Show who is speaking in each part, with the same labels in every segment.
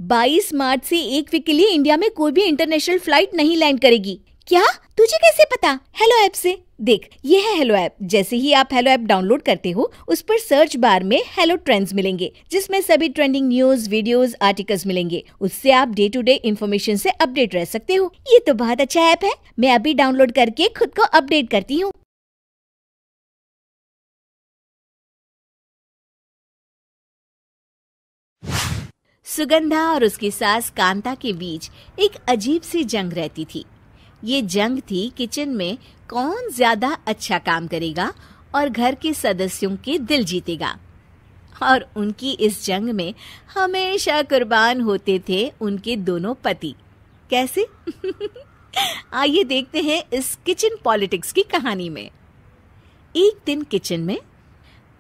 Speaker 1: 22 मार्च से 1 वीक के लिए इंडिया में कोई भी इंटरनेशनल फ्लाइट नहीं लैंड करेगी। क्या? तुझे कैसे पता? हेलो ऐप से। देख, ये है हेलो ऐप। जैसे ही आप हेलो ऐप डाउनलोड करते हो, उस पर सर्च बार में हेलो ट्रेंड्स मिलेंगे, जिसमें सभी ट्रेंडिंग न्यूज, वीडियोस, आर्टिकल्स मिलेंगे। उससे आप डे टू डे इन्फॉर्मेशन से अपडेट रह सकते हो। ये तो बहुत अच्छा ऐप है। मैं अभी डाउनलोड करके खुद को अपडेट करती हूँ। सुगंधा और उसकी सास कांता के बीच एक अजीब सी जंग रहती थी। ये जंग थी किचन में कौन ज्यादा अच्छा काम करेगा और घर के सदस्यों के दिल जीतेगा। और उनकी इस जंग में हमेशा कुर्बान होते थे उनके दोनों पति। कैसे? आइए देखते हैं इस किचन पॉलिटिक्स की कहानी में। एक दिन किचन में,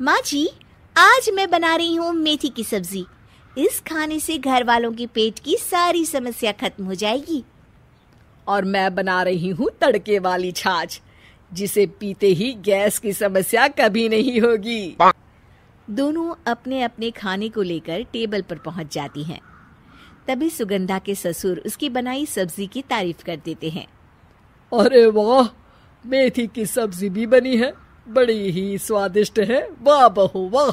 Speaker 1: माँ जी, आज मैं बना रही हूँ मेथी की सब्जी। इस खाने से घर वालों के पेट की सारी समस्या खत्म हो जाएगी।
Speaker 2: और मैं बना रही हूँ तड़के वाली छाछ, जिसे पीते ही गैस की समस्या कभी नहीं होगी।
Speaker 1: दोनों अपने अपने खाने को लेकर टेबल पर पहुंच जाती हैं। तभी सुगंधा के ससुर उसकी बनाई सब्जी की तारीफ कर देते हैं।
Speaker 2: अरे वाह, मेथी की सब्जी भी बनी है, बड़ी ही स्वादिष्ट है। वाह बहू वाह।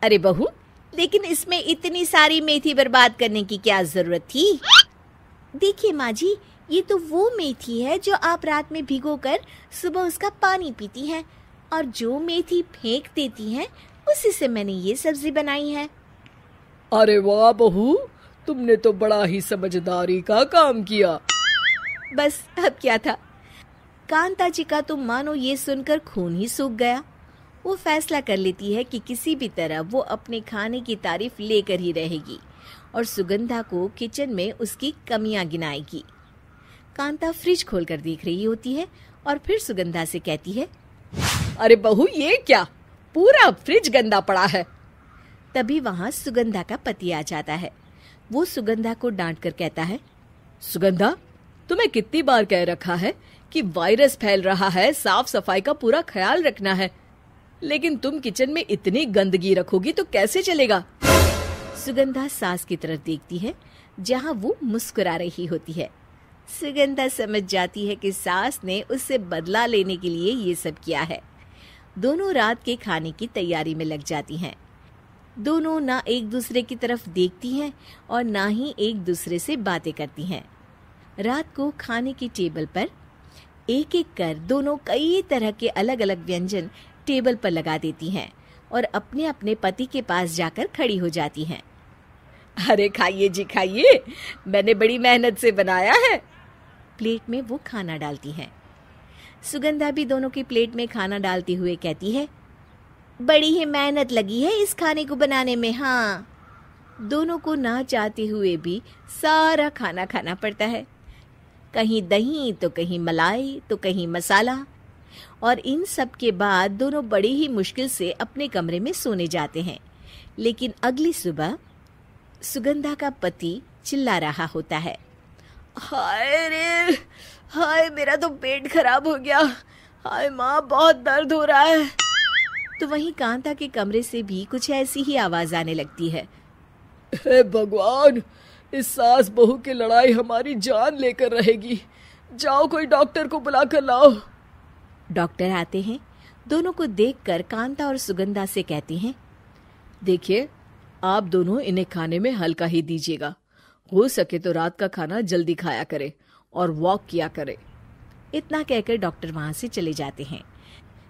Speaker 1: अरे बहू, लेकिन इसमें इतनी सारी मेथी बर्बाद करने की क्या जरूरत थी? देखिए माँ जी, ये तो वो मेथी है जो आप रात में भिगोकर सुबह उसका पानी पीती हैं, और जो मेथी फेंक देती हैं उसी से मैंने ये सब्जी बनाई है।
Speaker 2: अरे वाह बहू, तुमने तो बड़ा ही समझदारी का काम किया।
Speaker 1: बस अब क्या था। कांता जी का तो मानो ये सुनकर खून ही सूख गया। वो फैसला कर लेती है कि किसी भी तरह वो अपने खाने की तारीफ लेकर ही रहेगी और सुगंधा को किचन में उसकी कमियां गिनाएगी। कांता फ्रिज खोलकर देख रही होती है और फिर सुगंधा से कहती है,
Speaker 2: अरे बहू, ये क्या, पूरा फ्रिज गंदा पड़ा है।
Speaker 1: तभी वहां सुगंधा का पति आ जाता है। वो सुगंधा को डांट कर कहता है,
Speaker 2: सुगंधा, तुम्हें कितनी बार कह रखा है कि वायरस फैल रहा है, साफ सफाई का पूरा ख्याल रखना है, लेकिन तुम किचन में इतनी गंदगी रखोगी तो कैसे चलेगा।
Speaker 1: सुगंधा सास की तरफ देखती है, जहां वो मुस्कुरा रही होती है। सुगंधा समझ जाती है कि सास ने उससे बदला लेने के लिए ये सब किया है। दोनों रात के खाने की तैयारी में लग जाती हैं। दोनों ना एक दूसरे की तरफ देखती हैं और ना ही एक दूसरे से बातें करती हैं। रात को खाने की टेबल पर एक एक कर दोनों कई तरह के अलग अलग व्यंजन टेबल पर लगा देती हैं और अपने अपने पति के पास जाकर खड़ी हो जाती हैं।
Speaker 2: अरे खाइए जी खाइए, मैंने बड़ी मेहनत से बनाया है।
Speaker 1: प्लेट में वो खाना डालती हैं। सुगंधा भी दोनों की प्लेट में खाना डालते हुए कहती है, बड़ी ही मेहनत लगी है इस खाने को बनाने में। हाँ, दोनों को ना चाहते हुए भी सारा खाना खाना पड़ता है। कहीं दही तो कहीं मलाई तो कहीं मसाला। और इन सब के बाद दोनों बड़ी ही मुश्किल से अपने कमरे में सोने जाते हैं। लेकिन अगली सुबह सुगंधा का पति चिल्ला रहा होता है,
Speaker 2: हाय रे, हाय मेरा तो पेट खराब हो गया। हाय माँ, बहुत दर्द हो रहा है।
Speaker 1: तो वहीं कांता के कमरे से भी कुछ ऐसी ही आवाज आने लगती है।
Speaker 2: हे भगवान, इस सास बहू की लड़ाई हमारी जान लेकर रहेगी। जाओ कोई डॉक्टर को बुला कर लाओ।
Speaker 1: डॉक्टर आते हैं। दोनों को देखकर कांता और सुगंधा से कहती हैं,
Speaker 2: देखिए, आप दोनों इन्हें खाने में हल्का ही दीजिएगा। हो सके तो रात का खाना जल्दी खाया करें और वॉक किया करें।
Speaker 1: इतना कहकर डॉक्टर वहां से चले जाते हैं।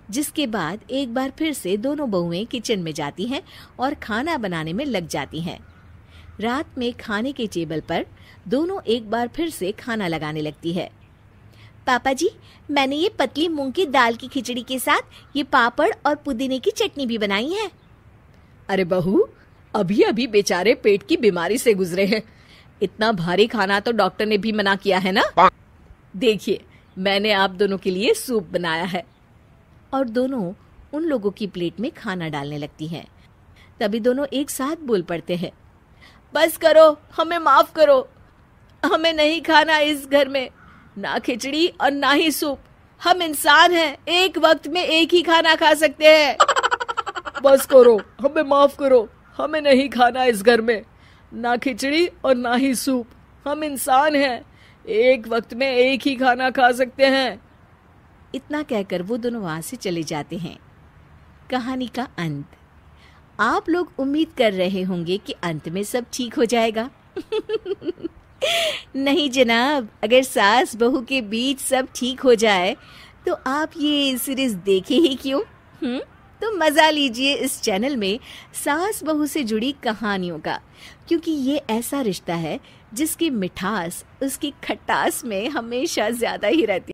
Speaker 1: जिसके बाद एक बार फिर से दोनों बहुएं किचन में जाती हैं और खाना बनाने में लग जाती हैं। रात में खाने के टेबल पर दोनों एक बार फिर से खाना लगाने लगती है। पापा जी, मैंने ये पतली मूंग की दाल की खिचड़ी के साथ ये पापड़ और पुदीने की चटनी भी बनाई है।
Speaker 2: अरे बहू, अभी अभी बेचारे पेट की बीमारी से गुजरे हैं। इतना भारी खाना तो डॉक्टर ने भी मना किया है ना। देखिए, मैंने आप दोनों के लिए सूप बनाया है।
Speaker 1: और दोनों उन लोगों की प्लेट में खाना डालने लगती हैं। तभी दोनों एक साथ बोल पड़ते हैं,
Speaker 2: बस करो, हमें माफ करो। हमें नहीं खाना इस घर में, ना खिचड़ी और ना ही सूप। हम इंसान हैं, एक वक्त में एक ही खाना खा सकते हैं। बस करो, हमें माफ करो, हमें नहीं खाना इस घर में। ना खिचड़ी और ना ही सूप। हम इंसान हैं, एक वक्त में एक ही खाना खा सकते हैं।
Speaker 1: इतना कहकर वो दोनों वहां से चले जाते हैं। कहानी का अंत। आप लोग उम्मीद कर रहे होंगे कि अंत में सब ठीक हो जाएगा। नहीं जनाब, अगर सास बहू के बीच सब ठीक हो जाए तो आप ये सीरीज देखे ही क्यों? तो मजा लीजिए इस चैनल में सास बहू से जुड़ी कहानियों का, क्योंकि ये ऐसा रिश्ता है जिसकी मिठास उसकी खटास में हमेशा ज्यादा ही रहती है।